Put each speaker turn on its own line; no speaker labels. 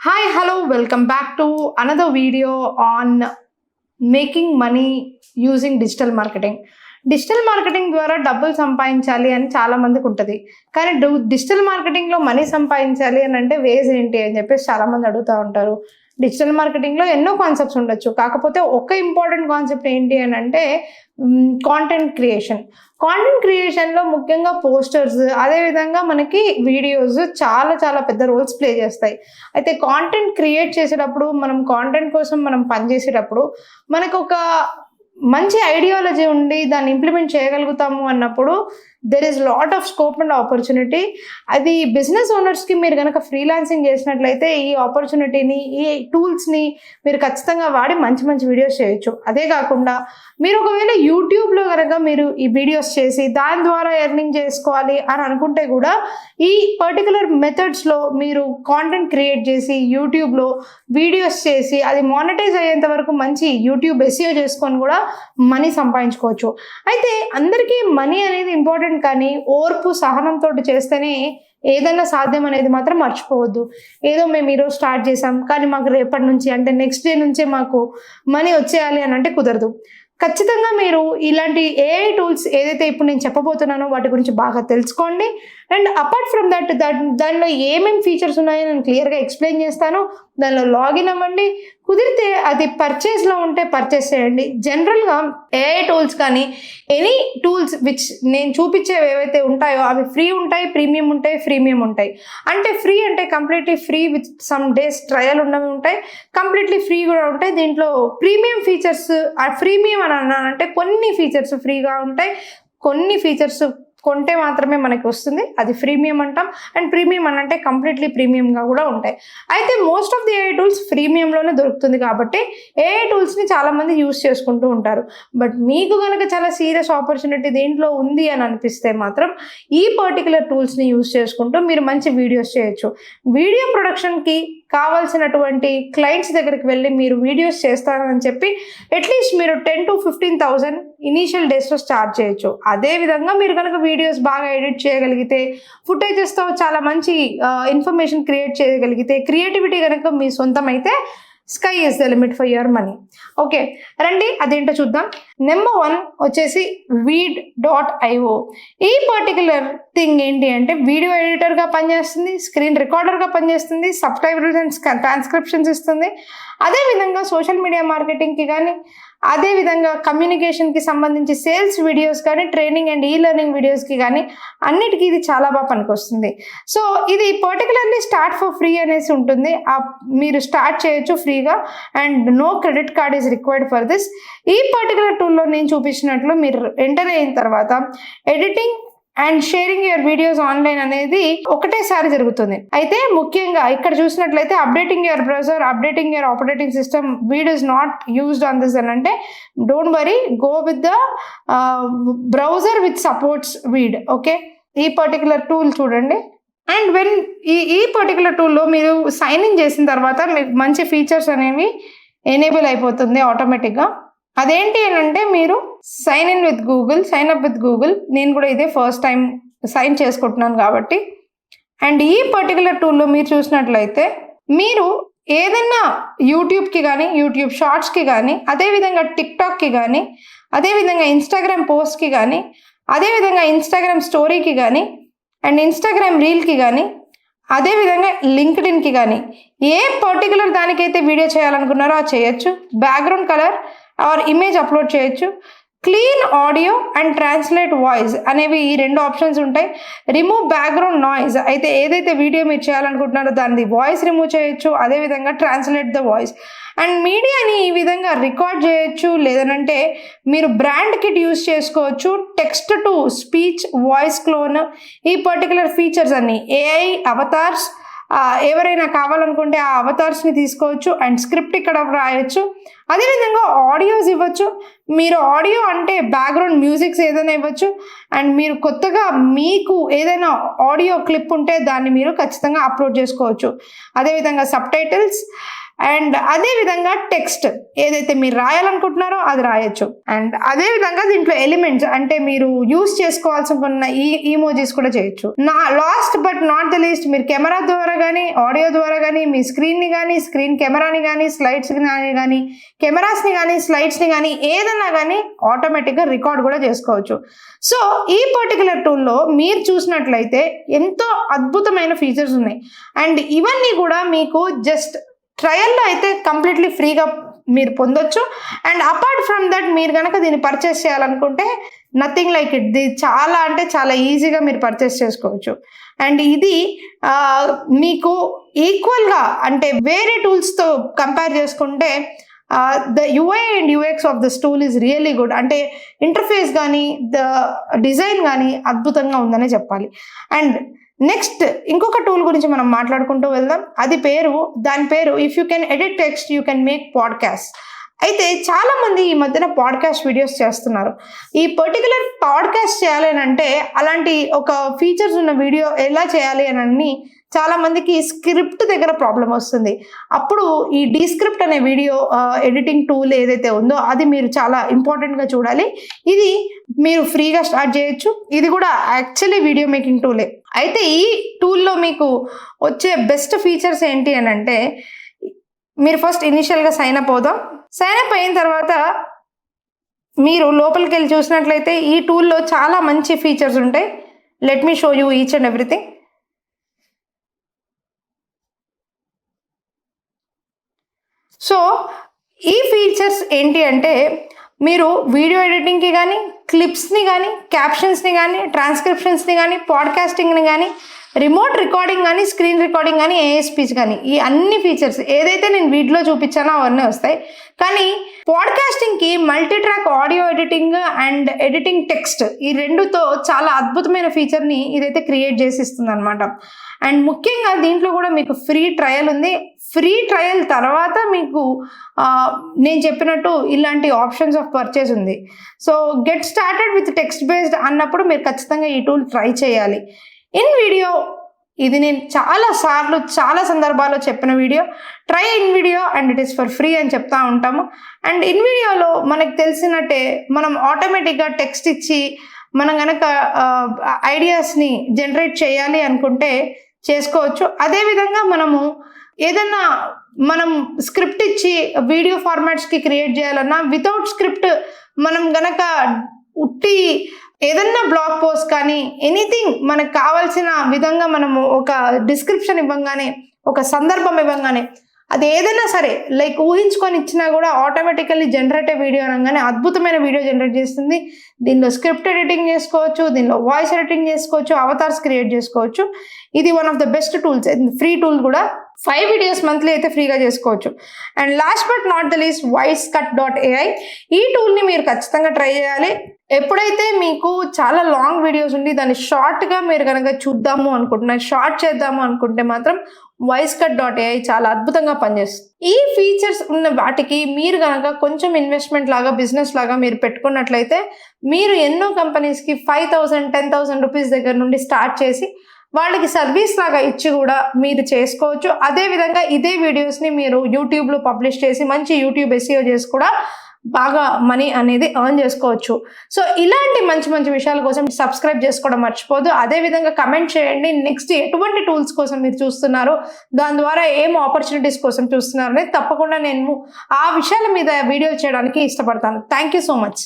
Hi, hello, welcome back to another video on making money using digital marketing. Digital marketing ద్వారా డబ్బులు సంపాదించాలి అని చాలా మందికి ఉంటుంది. కానీ డిజిటల్ మార్కెటింగ్లో మనీ సంపాదించాలి అని అంటే వేస్ ఏంటి అని చెప్పేసి చాలామంది అడుగుతూ ఉంటారు. డిజిటల్ మార్కెటింగ్లో ఎన్నో కాన్సెప్ట్స్ ఉండొచ్చు. కాకపోతే ఒక ఇంపార్టెంట్ కాన్సెప్ట్ ఏంటి అని అంటే కాంటెంట్ క్రియేషన్. కాంటెంట్ క్రియేషన్లో ముఖ్యంగా పోస్టర్స్, అదేవిధంగా మనకి వీడియోస్ చాలా చాలా పెద్ద రోల్స్ ప్లే చేస్తాయి. అయితే కాంటెంట్ క్రియేట్ చేసేటప్పుడు, మనం కాంటెంట్ కోసం మనం పనిచేసేటప్పుడు మనకు ఒక మంచి ఐడియాలజీ ఉండి దాన్ని ఇంప్లిమెంట్ చేయగలుగుతాము అన్నప్పుడు there is lot of scope and opportunity. అది బిజినెస్ ఓనర్స్కి మీరు కనుక ఫ్రీలాన్సింగ్ చేసినట్లయితే ఈ ఆపర్చునిటీని, ఈ టూల్స్ని మీరు ఖచ్చితంగా వాడి మంచి మంచి వీడియోస్ చేయొచ్చు. అదే కాకుండా మీరు ఒకవేళ యూట్యూబ్లో కనుక మీరు ఈ వీడియోస్ చేసి దాని ద్వారా ఎర్నింగ్ చేసుకోవాలి అని అనుకుంటే కూడా ఈ పర్టికులర్ మెథడ్స్లో మీరు కాంటెంట్ క్రియేట్ చేసి యూట్యూబ్లో వీడియోస్ చేసి అది మానిటైజ్ అయ్యేంత వరకు మంచి యూట్యూబ్ ఎస్ఈఓ చేసుకొని కూడా మనీ సంపాదించుకోవచ్చు. అయితే అందరికీ మనీ అనేది ఇంపార్టెంట్, కానీ ఓర్పు సహనంతో చేస్తేనే ఏదైనా సాధ్యం అనేది మాత్రం మర్చిపోవద్దు. ఏదో మేము ఈరోజు స్టార్ట్ చేసాం కానీ మాకు రేపటి నుంచి అంటే నెక్స్ట్ డే నుంచే మాకు మనీ వచ్చేయాలి అని అంటే కుదరదు. ఖచ్చితంగా మీరు ఇలాంటి ఏఐ టూల్స్ ఏదైతే ఇప్పుడు నేను చెప్పబోతున్నానో వాటి గురించి బాగా తెలుసుకోండి. అండ్ అపార్ట్ ఫ్రమ్ దట్ దానిలో ఏమేమి ఫీచర్స్ ఉన్నాయో నేను క్లియర్గా ఎక్స్ప్లెయిన్ చేస్తాను. దానిలో లాగిన్ అవ్వండి. కుదిరితే అది పర్చేస్లో ఉంటే పర్చేస్ చేయండి. జనరల్గా ఏఐ టూల్స్ కానీ ఎనీ టూల్స్ విచ్ నేను చూపించేవి ఏవైతే ఉంటాయో అవి ఫ్రీ ఉంటాయి, ప్రీమియం ఉంటాయి, ఫ్రీమియం ఉంటాయి. అంటే ఫ్రీ అంటే completely free with some days trial ఉన్నవి ఉంటాయి, కంప్లీట్లీ ఫ్రీ కూడా ఉంటాయి. దీంట్లో ప్రీమియం ఫీచర్స్, ఫ్రీమియం అని అన్నానంటే కొన్ని ఫీచర్స్ ఫ్రీగా ఉంటాయి, కొన్ని ఫీచర్స్ కొంటే మాత్రమే మనకి వస్తుంది, అది ఫ్రీమియం అంటాం. అండ్ ప్రీమియం అని అంటే కంప్లీట్లీ ప్రీమియంగా కూడా ఉంటాయి. అయితే most of the AI tools ప్రీమియంలోనే దొరుకుతుంది కాబట్టి ఏఐ టూల్స్ని చాలామంది యూస్ చేసుకుంటూ ఉంటారు. బట్ మీకు కనుక చాలా సీరియస్ ఆపర్చునిటీ దేంట్లో ఉంది అని అనిపిస్తే మాత్రం ఈ పర్టికులర్ టూల్స్ని యూస్ చేసుకుంటూ మీరు మంచి వీడియోస్ చేయొచ్చు. వీడియో ప్రొడక్షన్కి కావాల్సినటువంటి క్లయింట్స్ దగ్గరికి వెళ్ళి మీరు వీడియోస్ చేస్తారని చెప్పి అట్లీస్ట్ మీరు 10,000 to 15,000 ఇనీషియల్ డేస్లో స్టార్ట్ చేయొచ్చు. అదేవిధంగా మీరు కనుక వీడియోస్ బాగా ఎడిట్ చేయగలిగితే, ఫుటేజెస్తో చాలా మంచి ఇన్ఫర్మేషన్ క్రియేట్ చేయగలిగితే, క్రియేటివిటీ కనుక మీ సొంతం అయితే sky is the limit for your money. Okay, రండి అదేంటో చూద్దాం. నెంబర్ 1 వచ్చేసి Veed.io. ఈ పర్టికులర్ థింగ్ ఏంటి అంటే వీడియో ఎడిటర్గా పనిచేస్తుంది, స్క్రీన్ రికార్డర్గా పనిచేస్తుంది, సబ్ టైటిల్స్ అండ్ ట్రాన్స్క్రిప్షన్స్ ఇస్తుంది. అదేవిధంగా సోషల్ మీడియా మార్కెటింగ్కి కానీ, అదేవిధంగా కమ్యూనికేషన్కి సంబంధించి సేల్స్ వీడియోస్ కానీ, ట్రైనింగ్ అండ్ ఈ లెర్నింగ్ వీడియోస్కి కానీ అన్నిటికీ ఇది చాలా బాగా పనికొస్తుంది. సో ఇది పర్టికులర్లీ స్టార్ట్ ఫర్ ఫ్రీ అనేసి ఉంటుంది. మీరు స్టార్ట్ చేయొచ్చు ఫ్రీగా and no credit card is required for this. ఈ పర్టికులర్ టూల్లో నేను చూపించినట్లు మీరు ఎంటర్ అయిన తర్వాత editing and sharing your videos online అనేది ఒకటేసారి జరుగుతుంది. అయితే ముఖ్యంగా ఇక్కడ చూసినట్లయితే updating your browser, updating your operating system, Veed is not used on this అని అంటే don't worry, go with the browser which supports Veed. Okay, ఈ పర్టికులర్ టూల్ చూడండి. అండ్ వెన్ ఈ పర్టికులర్ టూల్లో మీరు సైన్ ఇన్ చేసిన తర్వాత మీకు మంచి ఫీచర్స్ అనేవి ఎనేబుల్ అయిపోతుంది ఆటోమేటిక్గా. అదేంటి అని అంటే మీరు sign in with Google, sign up with Google. నేను కూడా ఇదే ఫస్ట్ టైం సైన్ చేసుకుంటున్నాను కాబట్టి. అండ్ ఈ పర్టికులర్ టూల్లో మీరు చూసినట్లయితే మీరు ఏదైనా యూట్యూబ్కి కానీ, యూట్యూబ్ షార్ట్స్కి కానీ, అదేవిధంగా టిక్టాక్కి కానీ, అదేవిధంగా ఇన్స్టాగ్రామ్ పోస్ట్కి కానీ, అదేవిధంగా ఇన్స్టాగ్రామ్ స్టోరీకి కానీ, అండ్ ఇన్స్టాగ్రామ్ రీల్కి కానీ, అదేవిధంగా లింక్డ్ఇన్కి కానీ ఏ పర్టికులర్ దానికైతే వీడియో చేయాలనుకున్నారో అది చేయొచ్చు. Background colour or image upload చేయొచ్చు. Clean audio and translate voice అనేవి ఈ 2 ఆప్షన్స్ ఉంటాయి. రిమూవ్ బ్యాక్గ్రౌండ్ నాయిస్, అయితే ఏదైతే వీడియో మీరు చేయాలనుకుంటున్నారో దాని వాయిస్ రిమూవ్ చేయొచ్చు. అదేవిధంగా ట్రాన్స్లేట్ ద వాయిస్ అండ్ మీడియాని ఈ విధంగా రికార్డ్ చేయొచ్చు. లేదనంటే మీరు బ్రాండ్ కిట్ యూస్ చేసుకోవచ్చు. Text to speech, voice clone, ఈ పర్టికులర్ ఫీచర్స్ అన్ని ఏఐ అవతార్స్ ఎవరైనా కావాలనుకుంటే ఆ అవతార్స్ని తీసుకోవచ్చు అండ్ స్క్రిప్ట్ ఇక్కడ రాయొచ్చు. అదేవిధంగా ఆడియోస్ ఇవ్వచ్చు. మీరు ఆడియో అంటే బ్యాక్గ్రౌండ్ మ్యూజిక్స్ ఏదైనా ఇవ్వచ్చు. అండ్ మీరు కొత్తగా మీకు ఏదైనా ఆడియో క్లిప్ ఉంటే దాన్ని మీరు ఖచ్చితంగా అప్లోడ్ చేసుకోవచ్చు. అదేవిధంగా సబ్ టైటిల్స్ అండ్ అదే విధంగా టెక్స్ట్ ఏదైతే మీరు రాయాలనుకుంటున్నారో అది రాయొచ్చు. అండ్ అదే విధంగా దీంట్లో ఎలిమెంట్స్ అంటే మీరు యూస్ చేసుకోవాల్సిన ఈమోజీస్ కూడా చేయొచ్చు. Last but not the least, మీరు కెమెరా ద్వారా కానీ ఆడియో ద్వారా కానీ మీ స్క్రీన్ ని కానీ స్క్రీన్ కెమెరాని కానీ స్లైడ్స్ కానీ కెమెరాస్ ని కానీ స్లైడ్స్ ని కానీ ఏదన్నా కానీ ఆటోమేటిక్ గా రికార్డ్ కూడా చేసుకోవచ్చు. సో ఈ పర్టికులర్ టూల్లో మీరు చూసినట్లయితే ఎంతో అద్భుతమైన ఫీచర్స్ ఉన్నాయి. అండ్ ఇవన్నీ కూడా మీకు జస్ట్ ట్రయల్లో అయితే కంప్లీట్లీ ఫ్రీగా మీరు పొందొచ్చు. అండ్ అపార్ట్ ఫ్రమ్ దట్ మీరు కనుక దీన్ని పర్చేస్ చేయాలనుకుంటే నథింగ్ లైక్ ఇట్, ఇది చాలా అంటే చాలా ఈజీగా మీరు పర్చేస్ చేసుకోవచ్చు. అండ్ ఇది మీకు ఈక్వల్గా అంటే వేరే టూల్స్తో కంపేర్ చేసుకుంటే the UI and UX of this tool is really good. అంటే ఇంటర్ఫేస్ కానీ ద డిజైన్ కానీ అద్భుతంగా ఉందనే చెప్పాలి. అండ్ నెక్స్ట్ ఇంకొక టూల్ గురించి మనం మాట్లాడుకుంటూ వెళ్దాం. దాని పేరు if you can edit text you can make podcast. అయితే చాలా మంది ఈ మధ్యన పాడ్కాస్ట్ వీడియోస్ చేస్తున్నారు. ఈ పర్టికులర్ పాడ్కాస్ట్ చేయాలి అని అంటే అలాంటి ఒక ఫీచర్స్ ఉన్న వీడియో ఎలా చేయాలి అని చాలా మందికి స్క్రిప్ట్ దగ్గర ప్రాబ్లం వస్తుంది. అప్పుడు ఈ డీస్క్రిప్ట్ అనే వీడియో ఎడిటింగ్ టూల్ ఏదైతే ఉందో అది మీరు చాలా ఇంపార్టెంట్గా చూడాలి. ఇది మీరు ఫ్రీగా స్టార్ట్ చేయొచ్చు. ఇది కూడా యాక్చువల్లీ వీడియో మేకింగ్ టూలే. అయితే ఈ టూల్లో మీకు వచ్చే బెస్ట్ ఫీచర్స్ ఏంటి అని అంటే, మీరు ఫస్ట్ ఇనిషియల్గా సైన్ అప్ అవుదాం. సైన్ అప్ అయిన తర్వాత మీరు లోపలికి వెళ్ళి చూసినట్లయితే ఈ టూల్లో చాలా మంచి ఫీచర్స్ ఉంటాయి. Let me show you each and everything. So ఈ ఫీచర్స్ ఏంటి అంటే, మీరు వీడియో ఎడిటింగ్కి కానీ క్లిప్స్ని కానీ క్యాప్షన్స్ని కానీ ట్రాన్స్క్రిప్షన్స్ని కానీ పాడ్కాస్టింగ్ని కానీ రిమోట్ రికార్డింగ్ కానీ స్క్రీన్ రికార్డింగ్ కానీ ఏఎస్పీస్ కానీ ఈ అన్ని ఫీచర్స్ ఏదైతే నేను వీడియోలో చూపించానో అవన్నీ వస్తాయి. కానీ పాడ్కాస్టింగ్కి multi track audio editing and editing text ఈ రెండుతో చాలా అద్భుతమైన ఫీచర్ని ఇదైతే క్రియేట్ చేసి ఇస్తుంది అనమాట. అండ్ ముఖ్యంగా దీంట్లో కూడా మీకు ఫ్రీ ట్రయల్ ఉంది. ఫ్రీ ట్రయల్ తర్వాత మీకు నేను చెప్పినట్టు ఇలాంటి ఆప్షన్స్ ఆఫ్ పర్చేస్ ఉంది. So get started with text based అన్నప్పుడు మీరు ఖచ్చితంగా ఈ టూల్ ట్రై చేయాలి. ఇన్ వీడియో ఇది నేను చాలా సందర్భాల్లో చెప్పిన video. Try in video and it is for free అని చెప్తా ఉంటాము. అండ్ ఇన్ వీడియోలో మనకు తెలిసినట్టే మనం ఆటోమేటిక్గా టెక్స్ట్ ఇచ్చి మనం కనుక ఐడియాస్ని జనరేట్ చేయాలి అనుకుంటే చేసుకోవచ్చు. అదేవిధంగా మనము ఏదన్నా మనం స్క్రిప్ట్ ఇచ్చి వీడియో ఫార్మాట్స్కి క్రియేట్ చేయాలన్నా వితౌట్ స్క్రిప్ట్ మనం గనక ఉట్టి ఏదన్నా బ్లాగ్ పోస్ట్ కానీ ఎనీథింగ్ మనకు కావాల్సిన విధంగా మనము ఒక డిస్క్రిప్షన్ ఇవ్వగానే ఒక సందర్భం ఇవ్వగానే అది ఏదైనా సరే లైక్ ఊహించుకొని ఇచ్చినా కూడా ఆటోమేటికల్లీ జనరేట్ వీడియో అనగానే అద్భుతమైన వీడియో జనరేట్ చేస్తుంది. దీనిలో స్క్రిప్ట్ ఎడిటింగ్ చేసుకోవచ్చు, దీనిలో వాయిస్ ఎడిటింగ్ చేసుకోవచ్చు, అవతార్స్ క్రియేట్ చేసుకోవచ్చు. ఇది one of the best tools. Free tool కూడా 5 వీడియోస్ మంత్లీ అయితే ఫ్రీగా చేసుకోవచ్చు. And last but not the least voicecut.ai ఈ టూల్ని మీరు ఖచ్చితంగా ట్రై చేయాలి. ఎప్పుడైతే మీకు చాలా లాంగ్ వీడియోస్ ఉండి దాన్ని షార్ట్గా మీరు కనుక చూద్దాము అనుకుంటున్నారు, షార్ట్ చేద్దాము అనుకుంటే మాత్రం voicecut.ai చాలా అద్భుతంగా పనిచేస్తుంది. ఈ ఫీచర్స్ ఉన్న వాటికి మీరు కనుక కొంచెం ఇన్వెస్ట్మెంట్ లాగా బిజినెస్ లాగా మీరు పెట్టుకున్నట్లయితే మీరు ఎన్నో కంపెనీస్కి 5,000 10,000 రూపీస్ దగ్గర నుండి స్టార్ట్ చేసి వాళ్ళకి సర్వీస్ లాగా ఇచ్చి కూడా మీరు చేసుకోవచ్చు. అదేవిధంగా ఇదే వీడియోస్ని మీరు యూట్యూబ్లో పబ్లిష్ చేసి మంచి యూట్యూబ్ SEO చేసి కూడా బాగా మనీ అనేది ఎర్న్ చేసుకోవచ్చు. సో ఇలాంటి మంచి మంచి విషయాల కోసం సబ్స్క్రైబ్ చేసుకోవడం మర్చిపోదు. అదేవిధంగా కమెంట్ చేయండి నెక్స్ట్ ఎటువంటి టూల్స్ కోసం మీరు చూస్తున్నారు, దాని ద్వారా ఏం ఆపర్చునిటీస్ కోసం చూస్తున్నారు అనేది తప్పకుండా నేను ఆ విషయాల మీద వీడియో చేయడానికి ఇష్టపడతాను. Thank you so much.